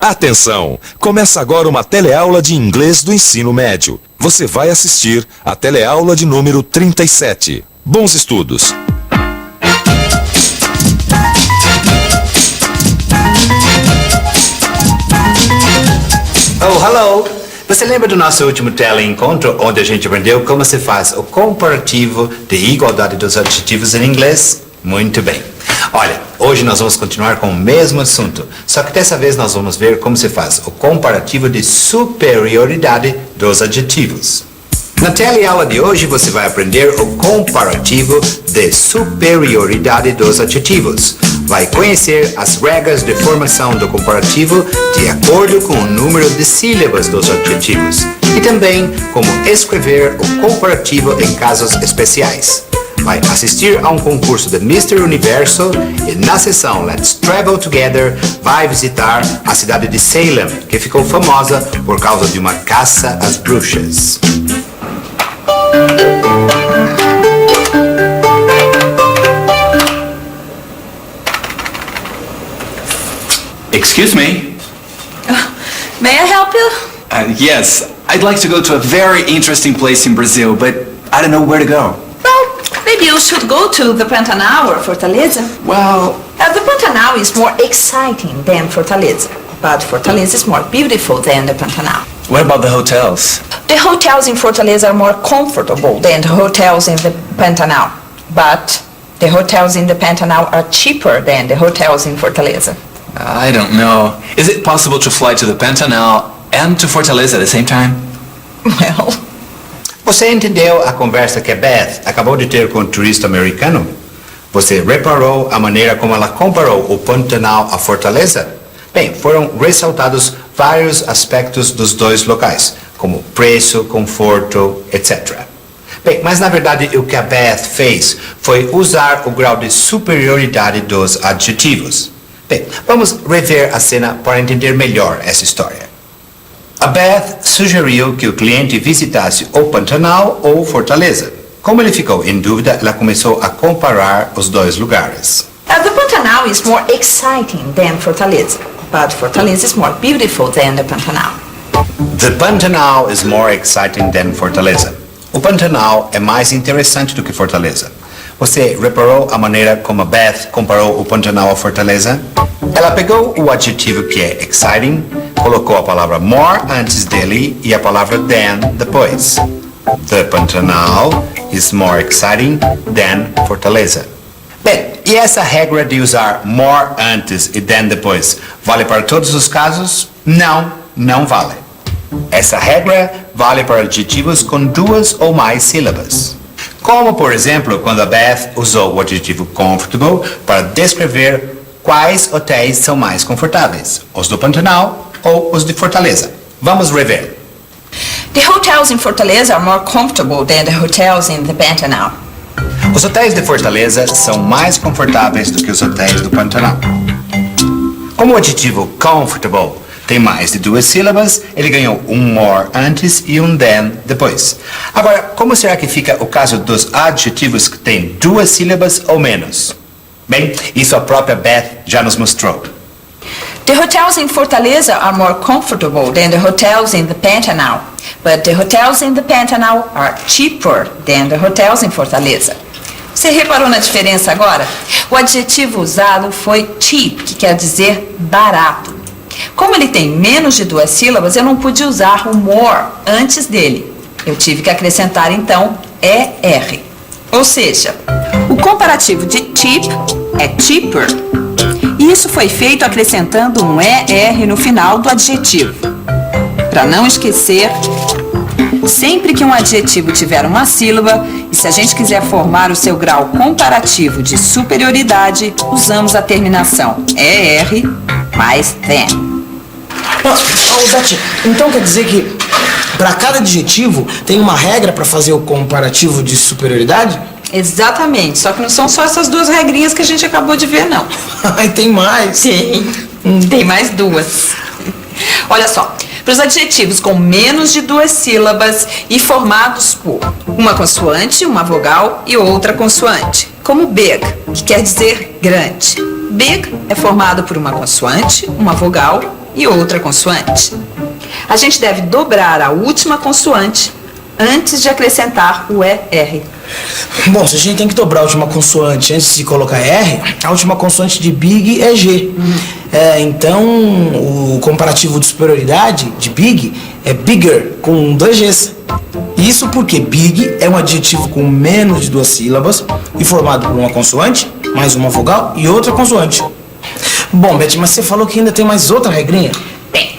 Atenção! Começa agora uma teleaula de inglês do ensino médio. Você vai assistir a teleaula de número 37. Bons estudos! Oh, hello! Você lembra do nosso último teleencontro, onde a gente aprendeu como se faz o comparativo de igualdade dos adjetivos em inglês? Muito bem. Olha, hoje nós vamos continuar com o mesmo assunto, só que dessa vez nós vamos ver como se faz o comparativo de superioridade dos adjetivos. Na teleaula de hoje você vai aprender o comparativo de superioridade dos adjetivos. Vai conhecer as regras de formação do comparativo de acordo com o número de sílabas dos adjetivos e também como escrever o comparativo em casos especiais. Vai assistir a um concurso de Mr. Universo e na sessão Let's Travel Together vai visitar a cidade de Salem, que ficou famosa por causa de uma caça às bruxas. Excuse me? May I help you? Yes, I'd like to go to a very interesting place in Brazil, but I don't know where to go. Well, maybe you should go to the Pantanal or Fortaleza. Well, The Pantanal is more exciting than Fortaleza, but Fortaleza is more beautiful than the Pantanal. what about the hotels? The hotels in Fortaleza are more comfortable than the hotels in the Pantanal, but the hotels in the Pantanal are cheaper than the hotels in Fortaleza. I don't know. Is it possible to fly to the Pantanal and to Fortaleza at the same time? Well, Você entendeu a conversa que a Beth acabou de ter com o turista americano? Você reparou a maneira como ela comparou o Pantanal à Fortaleza? Bem, foram ressaltados vários aspectos dos dois locais, como preço, conforto, etc. Bem, mas na verdade o que a Beth fez foi usar o grau de superioridade dos adjetivos. Bem, vamos rever a cena para entender melhor essa história. A Beth sugeriu que o cliente visitasse ou Pantanal ou Fortaleza. Como ele ficou em dúvida, ela começou a comparar os dois lugares. the Pantanal is more exciting than Fortaleza, but Fortaleza is more beautiful than the Pantanal. The Pantanal is more exciting than Fortaleza. O Pantanal é mais interessante do que Fortaleza. Você reparou a maneira como a Beth comparou o Pantanal à Fortaleza? Ela pegou o adjetivo que é exciting, colocou a palavra more antes dele e a palavra than depois. The Pantanal is more exciting than Fortaleza. Bem, e essa regra de usar more antes e than depois vale para todos os casos? Não, não vale. Essa regra vale para adjetivos com duas ou mais sílabas. Como, por exemplo, quando a Beth usou o adjetivo comfortable para descrever quais hotéis são mais confortáveis, os do Pantanal ou os de Fortaleza. Vamos rever. The hotels in Fortaleza are more comfortable than the hotels in the Pantanal. Os hotéis de Fortaleza são mais confortáveis do que os hotéis do Pantanal. Como o adjetivo comfortable tem mais de duas sílabas, ele ganhou um more antes e um than depois. Agora, como será que fica o caso dos adjetivos que têm duas sílabas ou menos? Bem, isso a própria Beth já nos mostrou. The hotels in Fortaleza are more comfortable than the hotels in the Pantanal, but the hotels in the Pantanal are cheaper than the hotels in Fortaleza. Você reparou na diferença agora? O adjetivo usado foi cheap, que quer dizer barato. Como ele tem menos de duas sílabas, eu não pude usar o more antes dele. Eu tive que acrescentar, então, ER. Ou seja, o comparativo de cheap é cheaper. E isso foi feito acrescentando um ER no final do adjetivo. Para não esquecer, sempre que um adjetivo tiver uma sílaba, e se a gente quiser formar o seu grau comparativo de superioridade, usamos a terminação ER mais than. Beth, então quer dizer que para cada adjetivo tem uma regra para fazer o comparativo de superioridade? Exatamente, só que não são só essas duas regrinhas que a gente acabou de ver, não. Ai, tem mais. Tem mais duas. Olha só, para os adjetivos com menos de duas sílabas e formados por uma consoante, uma vogal e outra consoante, como big, que quer dizer grande. Big é formado por uma consoante, uma vogal e outra consoante. A gente deve dobrar a última consoante antes de acrescentar o ER. Bom, se a gente tem que dobrar a última consoante antes de colocar R, a última consoante de big é G. Então, o comparativo de superioridade de big é bigger, com 2 Gs. Isso porque big é um adjetivo com menos de 2 sílabas e formado por uma consoante, mais uma vogal e outra consoante. Bom, Beth, mas você falou que ainda tem mais outra regrinha? Bem,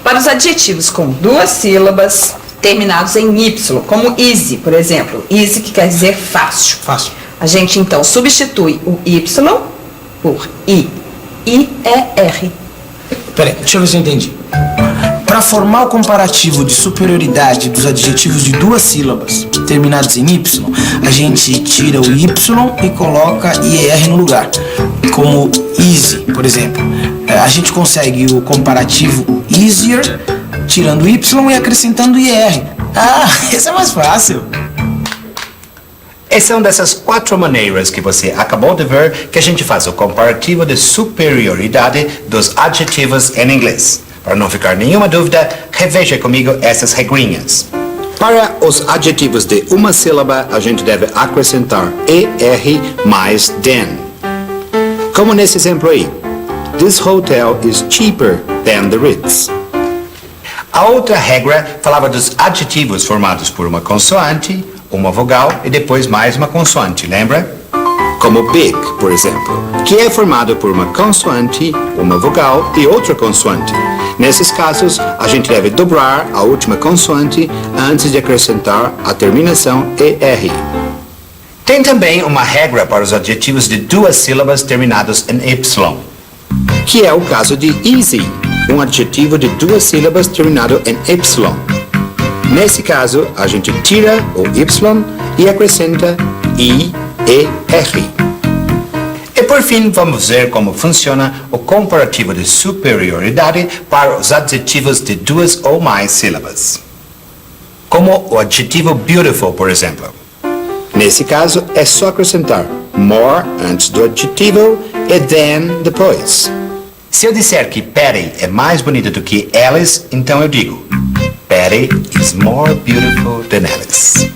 para os adjetivos com 2 sílabas terminados em Y, como easy, por exemplo. Easy, que quer dizer fácil. Fácil. A gente, então, substitui o Y por I. I-E-R. Peraí, deixa eu ver se eu entendi. Para formar o comparativo de superioridade dos adjetivos de 2 sílabas terminados em Y, a gente tira o Y e coloca IER no lugar. Como easy, por exemplo. A gente consegue o comparativo easier tirando o Y e acrescentando IR. Ah, esse é mais fácil. Essas são dessas 4 maneiras que você acabou de ver que a gente faz o comparativo de superioridade dos adjetivos em inglês. Para não ficar nenhuma dúvida, reveja comigo essas regrinhas. Para os adjetivos de uma sílaba, a gente deve acrescentar ER mais than. Como nesse exemplo aí. This hotel is cheaper than the Ritz. A outra regra falava dos adjetivos formados por uma consoante, uma vogal e depois mais uma consoante, lembra? Como big, por exemplo, que é formado por uma consoante, uma vogal e outra consoante. Nesses casos, a gente deve dobrar a última consoante antes de acrescentar a terminação ER. Tem também uma regra para os adjetivos de 2 sílabas terminados em Y, que é o caso de easy, um adjetivo de 2 sílabas terminado em Y. Nesse caso, a gente tira o Y e acrescenta I-E-R. E por fim, vamos ver como funciona o comparativo de superioridade para os adjetivos de 2 ou mais sílabas. Como o adjetivo beautiful, por exemplo. Nesse caso, é só acrescentar more antes do adjetivo e than depois. Se eu disser que Patty é mais bonita do que Alice, então eu digo Patty is more beautiful than Alice.